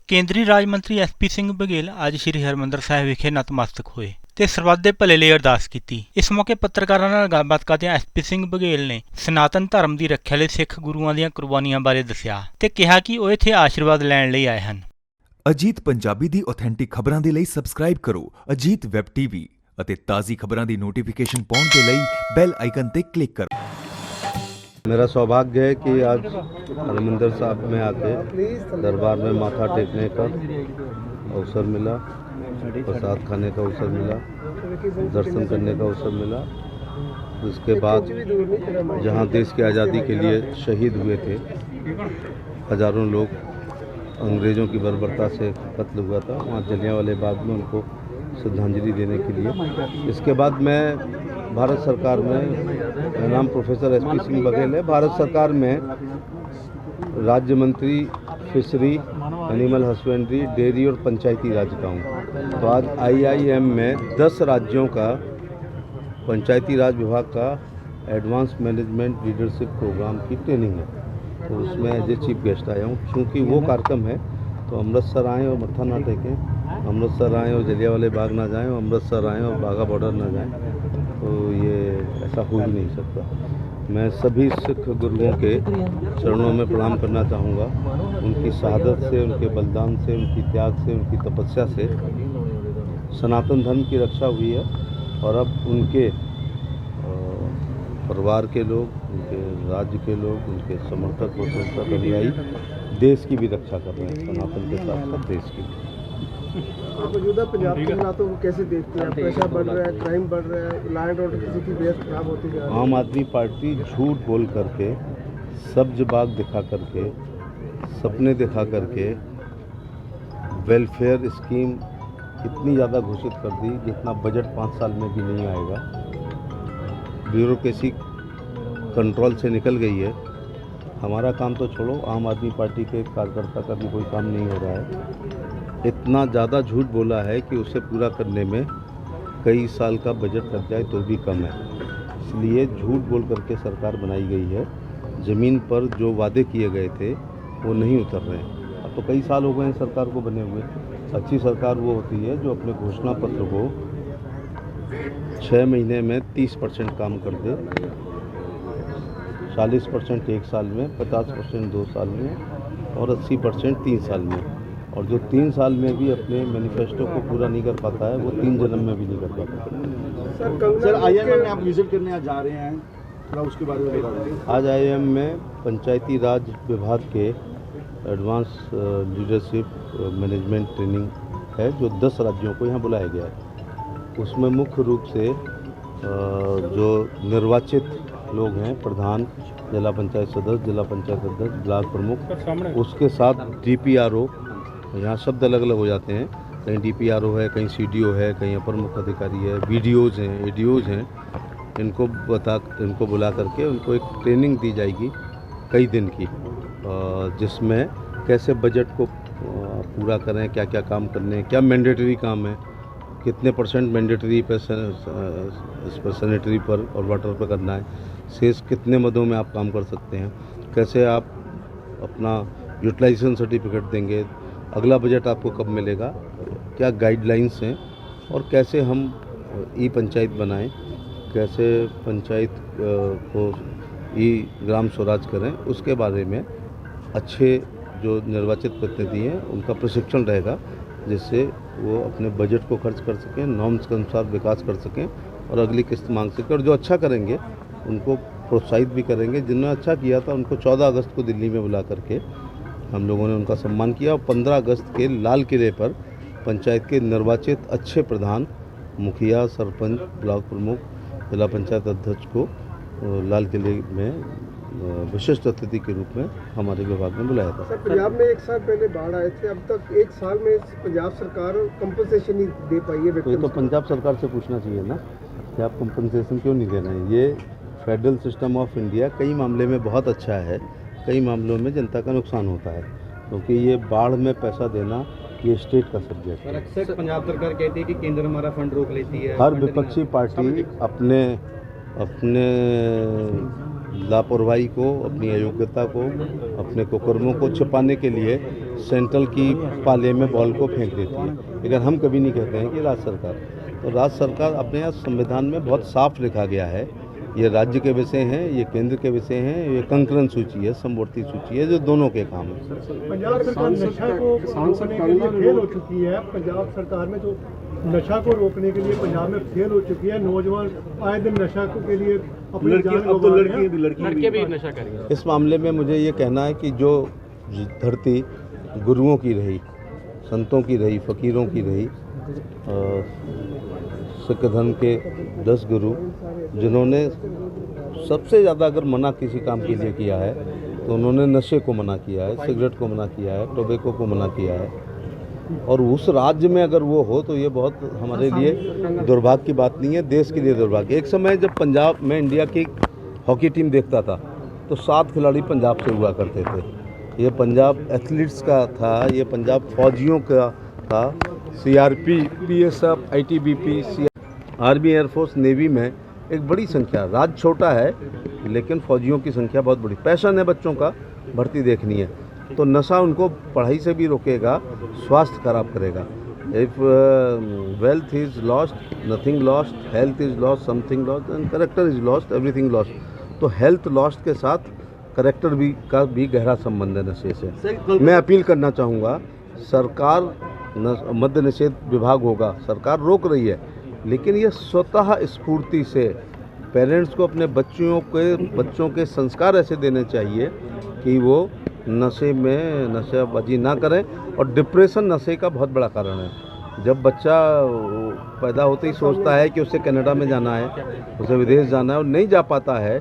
ਕੇਂਦਰੀ ਰਾਜ ਮੰਤਰੀ ਐਸਪੀ ਸਿੰਘ ਬਘੇਲ ਅੱਜ ਸ੍ਰੀ ਹਰਿਮੰਦਰ ਸਾਹਿਬ ਵਿਖੇ ਨਤਮਸਤਕ ਹੋਏ ਤੇ ਸਰਬੱਤ ਦੇ ਭਲੇ ਲਈ ਅਰਦਾਸ ਕੀਤੀ। ਇਸ ਮੌਕੇ ਪੱਤਰਕਾਰਾਂ ਨਾਲ ਗੱਲਬਾਤ ਕਰਦਿਆਂ ਐਸਪੀ ਸਿੰਘ ਬਘੇਲ ਨੇ ਸਨਾਤਨ ਧਰਮ ਦੀ ਰੱਖਿਆ ਲਈ ਸਿੱਖ ਗੁਰੂਆਂ ਦੀਆਂ ਕੁਰਬਾਨੀਆਂ ਬਾਰੇ ਦੱਸਿਆ ਤੇ ਕਿਹਾ ਕਿ ਉਹ ਇੱਥੇ ਆਸ਼ੀਰਵਾਦ ਲੈਣ ਲਈ ਆਏ ਹਨ। ਅਜੀਤ ਪੰਜਾਬੀ ਦੀ ਆਥੈਂਟਿਕ ਖਬਰਾਂ ਦੇ ਲਈ ਸਬਸਕ੍ਰਾਈਬ ਕਰੋ ਅਜੀਤ ਵੈਬ ਟੀਵੀ ਅਤੇ ਤਾਜ਼ੀ ਖਬਰਾਂ ਦੀ ਨੋਟੀਫਿकेशन पाने के लिए बेल आइकन पे क्लिक करो। मेरा सौभाग्य है कि आज हरमंदिर साहब में आके दरबार में माथा टेकने का अवसर मिला, प्रसाद खाने का अवसर मिला, दर्शन करने का अवसर मिला। उसके बाद जहाँ देश की आज़ादी के लिए शहीद हुए थे हज़ारों लोग, अंग्रेज़ों की बर्बरता से कत्ल हुआ था, वहाँ जलियांवाले बाग में उनको श्रद्धांजलि देने के लिए। इसके बाद मैं भारत सरकार में, मेरा नाम प्रोफेसर एसपी सिंह बघेल है, भारत सरकार में राज्य मंत्री फिशरी, एनिमल हस्बेंड्री, डेयरी और पंचायती राज का हूँ। तो आज IIM में 10 राज्यों का पंचायती राज विभाग का एडवांस मैनेजमेंट लीडरशिप प्रोग्राम की ट्रेनिंग है, तो उसमें एज ए चीफ गेस्ट आया हूँ। चूँकि वो कार्यक्रम है तो अमृतसर आएँ और मत्था ना टेकें, अमृतसर आएँ और जलियांवाले बाग ना जाएँ, अमृतसर आएँ और बाघा बॉर्डर ना जाएँ, तो ये ऐसा हो ही नहीं सकता। मैं सभी सिख गुरुओं के चरणों में प्रणाम करना चाहूँगा। उनकी शहादत से, उनके बलिदान से, उनकी त्याग से, उनकी तपस्या से सनातन धर्म की रक्षा हुई है और अब उनके परिवार के लोग, उनके राज्य के लोग, उनके समर्थक और संस्था अनुयायी देश की भी रक्षा कर रहे हैं, सनातन के साथ साथ देश की। आप मौजूदा पंजाब के हालातों को कैसे देखते हैं? पैसा बढ़ रहा है, क्राइम बढ़ रहा है, लॉ एंड ऑर्डर की स्थिति बेहद खराब होती जा रही है। आम आदमी पार्टी झूठ बोल करके, सब्ज बाग दिखा करके, सपने दिखा करके वेलफेयर स्कीम इतनी ज़्यादा घोषित कर दी जितना बजट 5 साल में भी नहीं आएगा। ब्यूरोक्रेसी कंट्रोल से निकल गई है। हमारा काम तो छोड़ो, आम आदमी पार्टी के कार्यकर्ता का भी कोई काम नहीं हो रहा है। इतना ज़्यादा झूठ बोला है कि उसे पूरा करने में कई साल का बजट लग जाए तो भी कम है। इसलिए झूठ बोल करके सरकार बनाई गई है। ज़मीन पर जो वादे किए गए थे वो नहीं उतर रहे हैं। अब तो कई साल हो गए हैं सरकार को बने हुए। अच्छी सरकार वो होती है जो अपने घोषणा पत्र को 6 महीने में 30% काम कर दे, 40% 1 साल में, 50% 2 साल में और 80% 3 साल में। और जो 3 साल में भी अपने मैनिफेस्टो को पूरा नहीं कर पाता है वो 3 जन्म में भी नहीं कर पाता। सर IIM में आप विजिट करने आज जा रहे हैं, थोड़ा उसके बारे में बता दें। आज IIM में पंचायती राज विभाग के एडवांस लीडरशिप मैनेजमेंट ट्रेनिंग है जो 10 राज्यों को यहाँ बुलाया गया है। उसमें मुख्य रूप से जो निर्वाचित लोग हैं, प्रधान, जिला पंचायत सदस्य, जिला पंचायत अध्यक्ष, ब्लॉक प्रमुख, उसके साथ DPRO, यहाँ शब्द अलग अलग हो जाते हैं, कहीं DPRO है, कहीं CDO है, कहीं अपर मुख्य अधिकारी है, BDOs हैं, ADOs हैं, इनको बुला करके उनको एक ट्रेनिंग दी जाएगी कई दिन की, जिसमें कैसे बजट को पूरा करें, क्या क्या काम करने हैं, क्या मैंडेटरी काम है, कितने % मैंडेटरी पर, इस पर सैनिटरी पर और वाटर पर करना है, शेष कितने मदों में आप काम कर सकते हैं, कैसे आप अपना यूटिलाइजेशन सर्टिफिकेट देंगे, अगला बजट आपको कब मिलेगा, क्या गाइडलाइंस हैं और कैसे हम ई-पंचायत बनाएं, कैसे पंचायत को ग्राम स्वराज करें, उसके बारे में अच्छे जो निर्वाचित प्रतिनिधि हैं उनका प्रशिक्षण रहेगा, जिससे वो अपने बजट को खर्च कर सकें, नॉर्म्स के अनुसार विकास कर सकें और अगली किस्त मांग सकें। और जो अच्छा करेंगे उनको प्रोत्साहित भी करेंगे। जिन्होंने अच्छा किया था उनको 14 अगस्त को दिल्ली में बुला करके हम लोगों ने उनका सम्मान किया और 15 अगस्त के लाल किले पर पंचायत के निर्वाचित अच्छे प्रधान, मुखिया, सरपंच, ब्लॉक प्रमुख, जिला पंचायत अध्यक्ष को लाल किले में विशिष्ट अतिथि के रूप में हमारे विभाग ने बुलाया था। सर, पंजाब में 1 साल पहले बाढ़ आए थे, अब तक 1 साल में पंजाब सरकार कंपनसेशन नहीं दे पाई है। तो ये तो पंजाब सरकार से पूछना चाहिए ना कि आप कंपनसेशन क्यों नहीं दे रहे हैं। ये फेडरल सिस्टम ऑफ इंडिया कई मामले में बहुत अच्छा है, कई मामलों में जनता का नुकसान होता है, क्योंकि ये बाढ़ में पैसा देना ये स्टेट का सब्जेक्ट है। अक्सर पंजाब सरकार कहती है कि केंद्र हमारा फंड रोक लेती है। हर विपक्षी पार्टी अपने लापरवाही को, अपनी अयोग्यता को, अपने कुकर्मों को छिपाने के लिए सेंट्रल की पाले में बॉल को फेंक देती है। लेकिन हम कभी नहीं कहते हैं कि राज्य सरकार, तो राज्य सरकार अपने यहाँ संविधान में बहुत साफ लिखा गया है, ये राज्य के विषय हैं, ये केंद्र के विषय हैं, ये कंकरन सूची है, समवर्ती सूची है, जो दोनों के काम है। पंजाब सरकार नशा को रोकने के लिए फेल हो चुकी है। पंजाब सरकार में जो नशा को रोकने के लिए पंजाब में फेल हो चुकी है। नौजवान आए दिन नशा के लिए अपनी जान गंवा रहे हैं। लड़के भी नशा करेंगे। इस मामले में मुझे ये कहना है कि जो धरती गुरुओं की रही, संतों की रही, फकीरों की रही, सिख धर्म के 10 गुरु जिन्होंने सबसे ज़्यादा अगर मना किसी काम के लिए किया है तो उन्होंने नशे को मना किया है, सिगरेट को मना किया है, टोबैको को मना किया है। और उस राज्य में अगर वो हो तो ये बहुत हमारे लिए दुर्भाग्य की बात नहीं है, देश के लिए दुर्भाग्य। एक समय जब पंजाब में इंडिया की हॉकी टीम देखता था तो 7 खिलाड़ी पंजाब से हुआ करते थे। ये पंजाब एथलीट्स का था, ये पंजाब फौजियों का था। CRP, PSF, ITBP, army, air force, navy में एक बड़ी संख्या, राज्य छोटा है लेकिन फौजियों की संख्या बहुत बड़ी। पैशन है बच्चों का, भर्ती देखनी है, तो नशा उनको पढ़ाई से भी रोकेगा, स्वास्थ्य खराब करेगा। If wealth is lost, nothing lost, health is lost, something lost, and character is lost, everything lost. तो हेल्थ लॉस्ट के साथ करेक्टर भी का भी गहरा संबंध है नशे से। मैं अपील करना चाहूँगा, सरकार मद्य निषेध विभाग होगा, सरकार रोक रही है, लेकिन ये स्वतः स्फूर्ति से पेरेंट्स को अपने बच्चों के संस्कार ऐसे देने चाहिए कि वो नशे में नशेबाजी ना करें। और डिप्रेशन नशे का बहुत बड़ा कारण है। जब बच्चा पैदा होते ही सोचता है कि उसे कनाडा में जाना है, उसे विदेश जाना है और नहीं जा पाता है,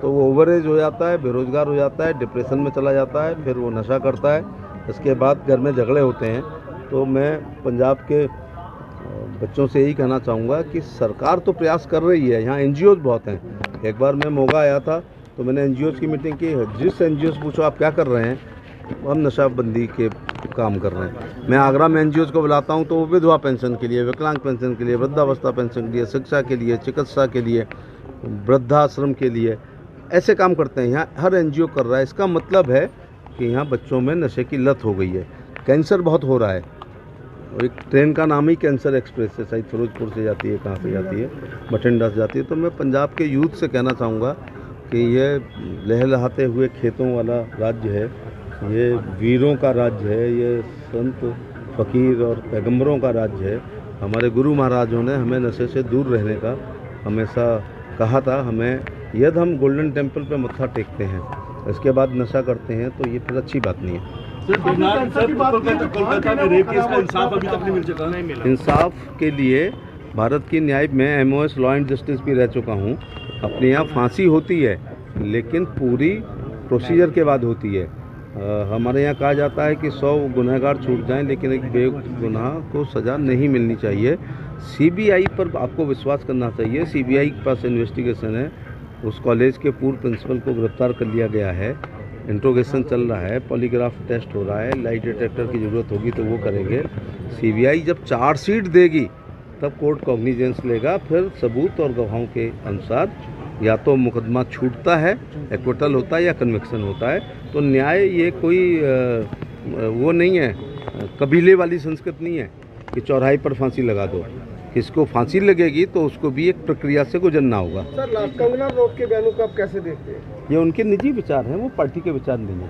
तो वो ओवरएज हो जाता है, बेरोजगार हो जाता है, डिप्रेशन में चला जाता है, फिर वो नशा करता है। इसके बाद घर में झगड़े होते हैं। तो मैं पंजाब के बच्चों से यही कहना चाहूँगा कि सरकार तो प्रयास कर रही है, यहाँ NGOs बहुत हैं। एक बार मैं मोगा आया था तो मैंने NGOs की मीटिंग की, जिस NGOs पूछो आप क्या कर रहे हैं, हम नशाबंदी के काम कर रहे हैं। मैं आगरा में NGOs को बुलाता हूँ तो वो विधवा पेंशन के लिए, विकलांग पेंशन के लिए, वृद्धावस्था पेंशन के लिए, शिक्षा के लिए, चिकित्सा के लिए, वृद्धाश्रम के लिए ऐसे काम करते हैं। यहाँ हर NGO कर रहा है। इसका मतलब है कि यहाँ बच्चों में नशे की लत हो गई है। कैंसर बहुत हो रहा है। एक ट्रेन का नाम ही कैंसर एक्सप्रेस है, शायद फिरोजपुर से जाती है, कहाँ से जाती है, बठिंडा से जाती है। तो मैं पंजाब के यूथ से कहना चाहूँगा कि ये लहलहाते हुए खेतों वाला राज्य है, ये वीरों का राज्य है, ये संत फकीर और पैगंबरों का राज्य है। हमारे गुरु महाराजों ने हमें नशे से दूर रहने का हमेशा कहा था। हमें यदि हम गोल्डन टेम्पल पे मत्था टेकते हैं, इसके बाद नशा करते हैं, तो ये फिर अच्छी बात नहीं है। कोलकाता में रेप केस का इंसाफ अभी तक नहीं मिल सका। इंसाफ के लिए भारत की न्याय में MOS लॉ एंड जस्टिस भी रह चुका हूँ। अपने यहाँ फांसी होती है लेकिन पूरी प्रोसीजर के बाद होती है। हमारे यहाँ कहा जाता है कि 100 गुनहगार छूट जाएं लेकिन एक बेगुनाह को सज़ा नहीं मिलनी चाहिए। CBI पर आपको विश्वास करना चाहिए। CBI के पास इन्वेस्टिगेशन है। उस कॉलेज के पूर्व प्रिंसिपल को गिरफ्तार कर लिया गया है, इंट्रोगेशन चल रहा है, पॉलीग्राफ टेस्ट हो रहा है, लाइट डिटेक्टर की ज़रूरत होगी तो वो करेंगे। CBI जब चार्जशीट देगी तब कोर्ट कॉग्निजेंस लेगा, फिर सबूत और गवाहों के अनुसार या तो मुकदमा छूटता है, एक्विटल होता है, या कन्विक्शन होता है। तो न्याय ये कोई वो नहीं है, कबीले वाली संस्कृति नहीं है कि चौराहे पर फांसी लगा दो। किसको फांसी लगेगी तो उसको भी एक प्रक्रिया से गुजरना होगा। सर, कंगना रनौत के बयानों को आप कैसे देखते हैं? ये उनके निजी विचार हैं, वो पार्टी के विचार नहीं है।